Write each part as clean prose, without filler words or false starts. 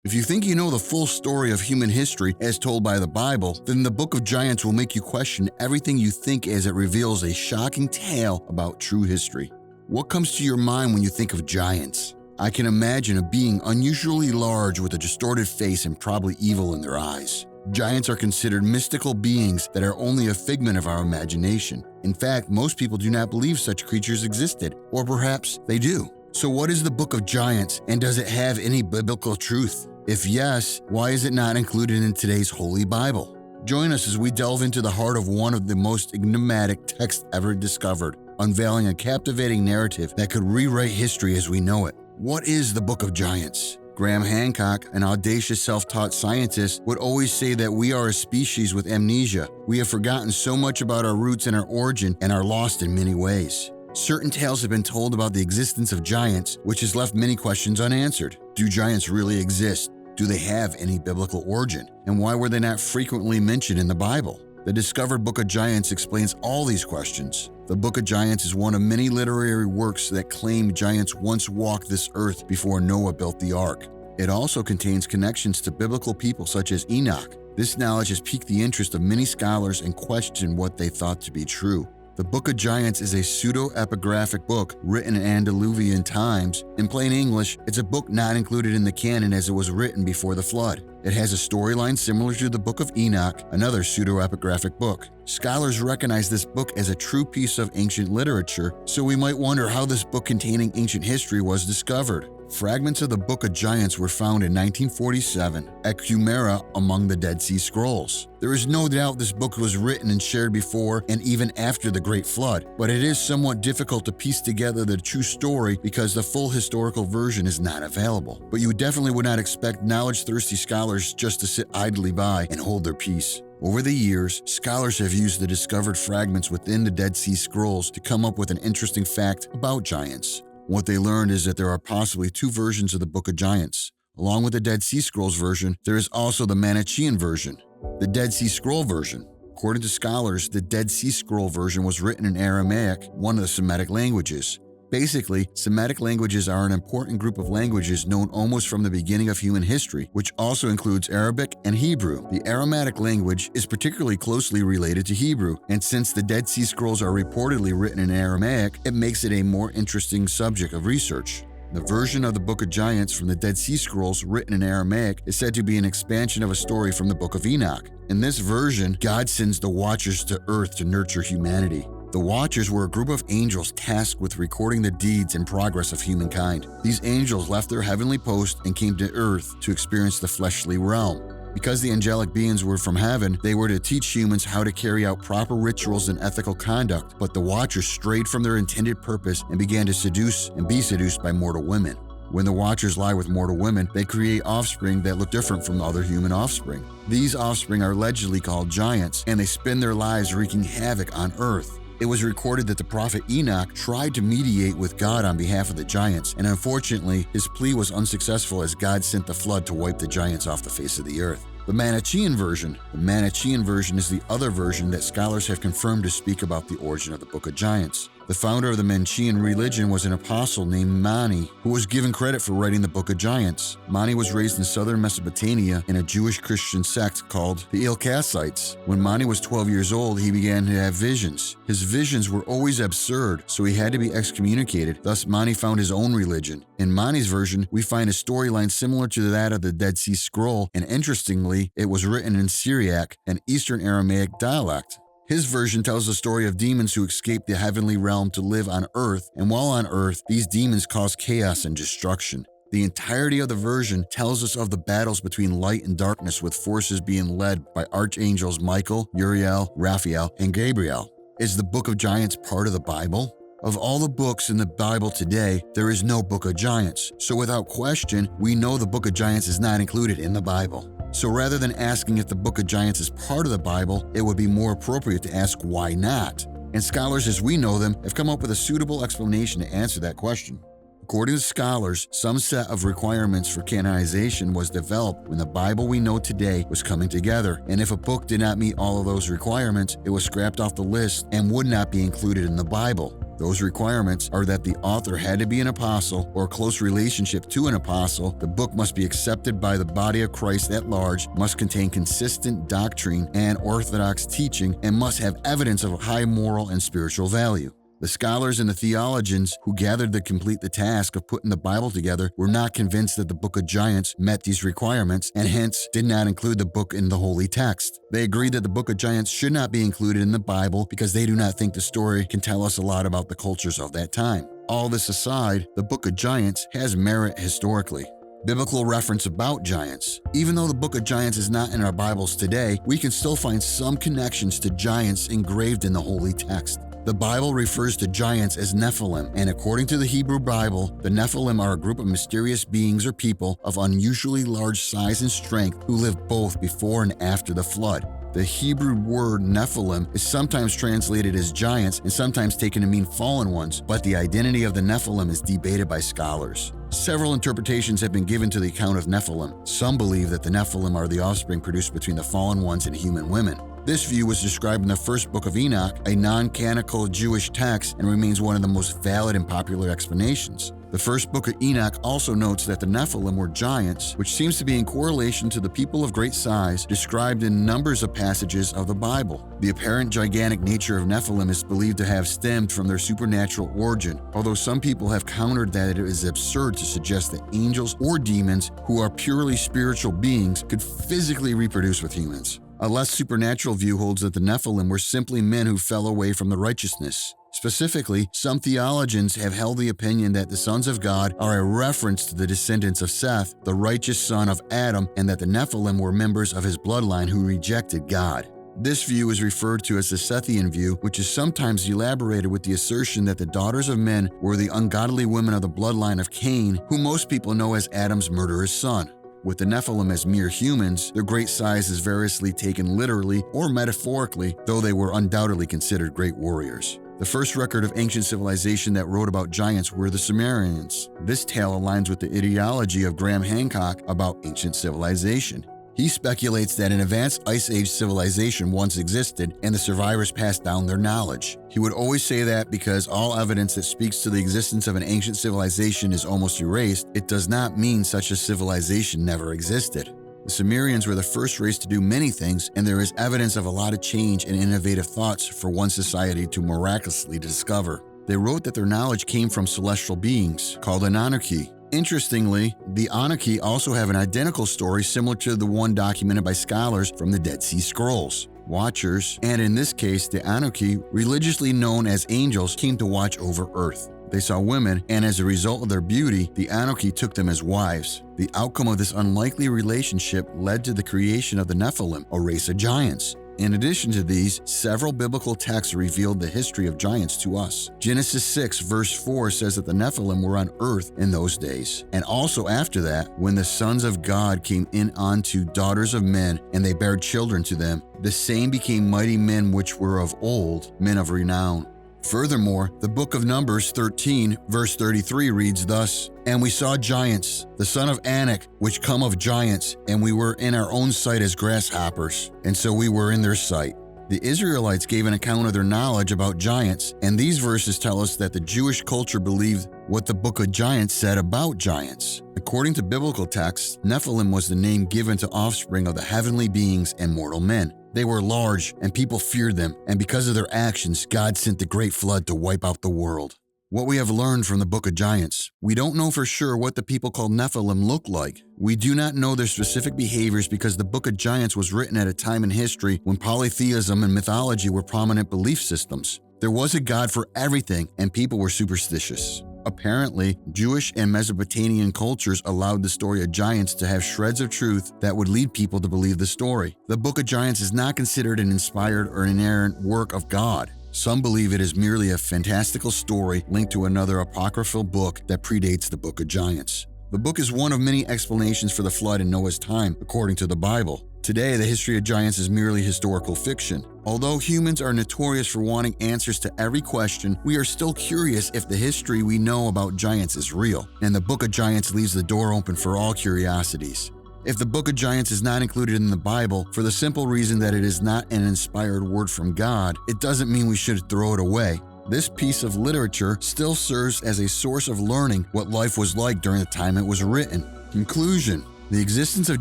If you think you know the full story of human history as told by the Bible, then the Book of Giants will make you question everything you think as it reveals a shocking tale about true history. What comes to your mind when you think of giants? I can imagine a being unusually large with a distorted face and probably evil in their eyes. Giants are considered mystical beings that are only a figment of our imagination. In fact, most people do not believe such creatures existed, or perhaps they do. So what is the Book of Giants, and does it have any biblical truth? If yes, why is it not included in today's Holy Bible? Join us as we delve into the heart of one of the most enigmatic texts ever discovered, unveiling a captivating narrative that could rewrite history as we know it. What is the Book of Giants? Graham Hancock, an audacious self-taught scientist, would always say that we are a species with amnesia. We have forgotten so much about our roots and our origin and are lost in many ways. Certain tales have been told about the existence of giants, which has left many questions unanswered. Do giants really exist? Do they have any biblical origin? And why were they not frequently mentioned in the Bible? The discovered Book of Giants explains all these questions. The Book of Giants is one of many literary works that claim giants once walked this earth before Noah built the ark. It also contains connections to biblical people such as Enoch. This knowledge has piqued the interest of many scholars and questioned what they thought to be true. The Book of Giants is a pseudo-epigraphic book written in antediluvian times. In plain English, it's a book not included in the canon as it was written before the flood. It has a storyline similar to the Book of Enoch, another pseudo-epigraphic book. Scholars recognize this book as a true piece of ancient literature, so we might wonder how this book containing ancient history was discovered. Fragments of the Book of Giants were found in 1947 at Qumran among the Dead Sea Scrolls. There is no doubt this book was written and shared before and even after the Great Flood, but it is somewhat difficult to piece together the true story because the full historical version is not available. But you definitely would not expect knowledge-thirsty scholars just to sit idly by and hold their peace. Over the years, scholars have used the discovered fragments within the Dead Sea Scrolls to come up with an interesting fact about giants. What they learned is that there are possibly two versions of the Book of Giants. Along with the Dead Sea Scrolls version, there is also the Manichaean version, the Dead Sea Scroll version. According to scholars, the Dead Sea Scroll version was written in Aramaic, one of the Semitic languages. Basically, Semitic languages are an important group of languages known almost from the beginning of human history, which also includes Arabic and Hebrew. The Aramaic language is particularly closely related to Hebrew, and since the Dead Sea Scrolls are reportedly written in Aramaic, it makes it a more interesting subject of research. The version of the Book of Giants from the Dead Sea Scrolls written in Aramaic is said to be an expansion of a story from the Book of Enoch. In this version, God sends the Watchers to earth to nurture humanity. The Watchers were a group of angels tasked with recording the deeds and progress of humankind. These angels left their heavenly post and came to earth to experience the fleshly realm. Because the angelic beings were from heaven, they were to teach humans how to carry out proper rituals and ethical conduct, but the Watchers strayed from their intended purpose and began to seduce and be seduced by mortal women. When the Watchers lie with mortal women, they create offspring that look different from other human offspring. These offspring are allegedly called giants, and they spend their lives wreaking havoc on earth. It was recorded that the prophet Enoch tried to mediate with God on behalf of the giants, and unfortunately, his plea was unsuccessful as God sent the flood to wipe the giants off the face of the earth. The Manichaean version is the other version that scholars have confirmed to speak about the origin of the Book of Giants. The founder of the Manichaean religion was an apostle named Mani, who was given credit for writing the Book of Giants. Mani was raised in southern Mesopotamia in a Jewish Christian sect called the Ilkasites. When Mani was 12 years old, he began to have visions. His visions were always absurd, so he had to be excommunicated. Thus, Mani found his own religion. In Mani's version, we find a storyline similar to that of the Dead Sea Scroll, and interestingly, it was written in Syriac, an Eastern Aramaic dialect. His version tells the story of demons who escaped the heavenly realm to live on earth, and while on earth, these demons cause chaos and destruction. The entirety of the version tells us of the battles between light and darkness, with forces being led by archangels Michael, Uriel, Raphael, and Gabriel. Is the Book of Giants part of the Bible? Of all the books in the Bible today, there is no Book of Giants. So without question, we know the Book of Giants is not included in the Bible. So rather than asking if the Book of Giants is part of the Bible, it would be more appropriate to ask why not. And scholars as we know them have come up with a suitable explanation to answer that question. According to scholars, some set of requirements for canonization was developed when the Bible we know today was coming together, and if a book did not meet all of those requirements, it was scrapped off the list and would not be included in the Bible. Those requirements are that the author had to be an apostle or a close relationship to an apostle, the book must be accepted by the body of Christ at large, must contain consistent doctrine and orthodox teaching, and must have evidence of high moral and spiritual value. The scholars and the theologians who gathered to complete the task of putting the Bible together were not convinced that the Book of Giants met these requirements and hence did not include the book in the holy text. They agreed that the Book of Giants should not be included in the Bible because they do not think the story can tell us a lot about the cultures of that time. All this aside, the Book of Giants has merit historically. Biblical reference about giants. Even though the Book of Giants is not in our Bibles today, we can still find some connections to giants engraved in the holy text. The Bible refers to giants as nephilim, and according to the Hebrew Bible, the nephilim are a group of mysterious beings or people of unusually large size and strength who lived both before and after the flood. The Hebrew word nephilim is sometimes translated as giants and sometimes taken to mean fallen ones, but the identity of the nephilim is debated by scholars. Several interpretations have been given to the account of Nephilim. Some believe that the Nephilim are the offspring produced between the fallen ones and human women. This view was described in the first book of Enoch, a non-canonical Jewish text, and remains one of the most valid and popular explanations. The first book of Enoch also notes that the Nephilim were giants, which seems to be in correlation to the people of great size described in numbers of passages of the Bible. The apparent gigantic nature of Nephilim is believed to have stemmed from their supernatural origin, although some people have countered that it is absurd to suggest that angels or demons, who are purely spiritual beings, could physically reproduce with humans. A less supernatural view holds that the Nephilim were simply men who fell away from the righteousness. Specifically, some theologians have held the opinion that the sons of God are a reference to the descendants of Seth, the righteous son of Adam, and that the Nephilim were members of his bloodline who rejected God. This view is referred to as the Sethian view, which is sometimes elaborated with the assertion that the daughters of men were the ungodly women of the bloodline of Cain, who most people know as Adam's murderous son. With the Nephilim as mere humans, their great size is variously taken literally or metaphorically, though they were undoubtedly considered great warriors. The first record of ancient civilization that wrote about giants were the Sumerians. This tale aligns with the ideology of Graham Hancock about ancient civilization. He speculates that an advanced Ice Age civilization once existed and the survivors passed down their knowledge. He would always say that because all evidence that speaks to the existence of an ancient civilization is almost erased, it does not mean such a civilization never existed. The Sumerians were the first race to do many things, and there is evidence of a lot of change and innovative thoughts for one society to miraculously discover. They wrote that their knowledge came from celestial beings, called Anunnaki. Interestingly, the Anunnaki also have an identical story similar to the one documented by scholars from the Dead Sea Scrolls. Watchers, and in this case the Anunnaki, religiously known as angels, came to watch over Earth. They saw women, and as a result of their beauty, the Anunnaki took them as wives. The outcome of this unlikely relationship led to the creation of the Nephilim, a race of giants. In addition to these, several biblical texts revealed the history of giants to us. Genesis 6 verse 4 says that the Nephilim were on earth in those days. And also after that, when the sons of God came in unto daughters of men, and they bare children to them, the same became mighty men which were of old, men of renown. Furthermore, the book of Numbers 13, verse 33 reads thus, And we saw giants, the son of Enoch, which come of giants, and we were in our own sight as grasshoppers, and so we were in their sight. The Israelites gave an account of their knowledge about giants, and these verses tell us that the Jewish culture believed what the book of Giants said about giants. According to biblical texts, Nephilim was the name given to offspring of the heavenly beings and mortal men. They were large, and people feared them, and because of their actions, God sent the great flood to wipe out the world. What we have learned from the Book of Giants: we don't know for sure what the people called Nephilim looked like. We do not know their specific behaviors because the Book of Giants was written at a time in history when polytheism and mythology were prominent belief systems. There was a god for everything, and people were superstitious. Apparently, Jewish and Mesopotamian cultures allowed the story of giants to have shreds of truth that would lead people to believe the story. The Book of Giants is not considered an inspired or inerrant work of God. Some believe it is merely a fantastical story linked to another apocryphal book that predates the Book of Giants. The book is one of many explanations for the flood in Noah's time, according to the Bible. Today, the history of giants is merely historical fiction. Although humans are notorious for wanting answers to every question, we are still curious if the history we know about giants is real, and the Book of Giants leaves the door open for all curiosities. If the Book of Giants is not included in the Bible for the simple reason that it is not an inspired word from God, it doesn't mean we should throw it away. This piece of literature still serves as a source of learning what life was like during the time it was written. Conclusion: the existence of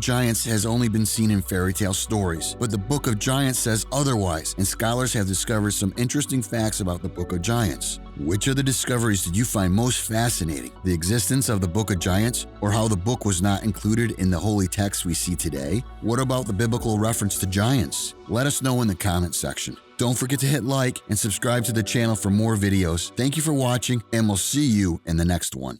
giants has only been seen in fairy tale stories, but the Book of Giants says otherwise, and scholars have discovered some interesting facts about the Book of Giants. Which of the discoveries did you find most fascinating? The existence of the Book of Giants, or how the book was not included in the holy text we see today? What about the biblical reference to giants? Let us know in the comment section. Don't forget to hit like and subscribe to the channel for more videos. Thank you for watching, and we'll see you in the next one.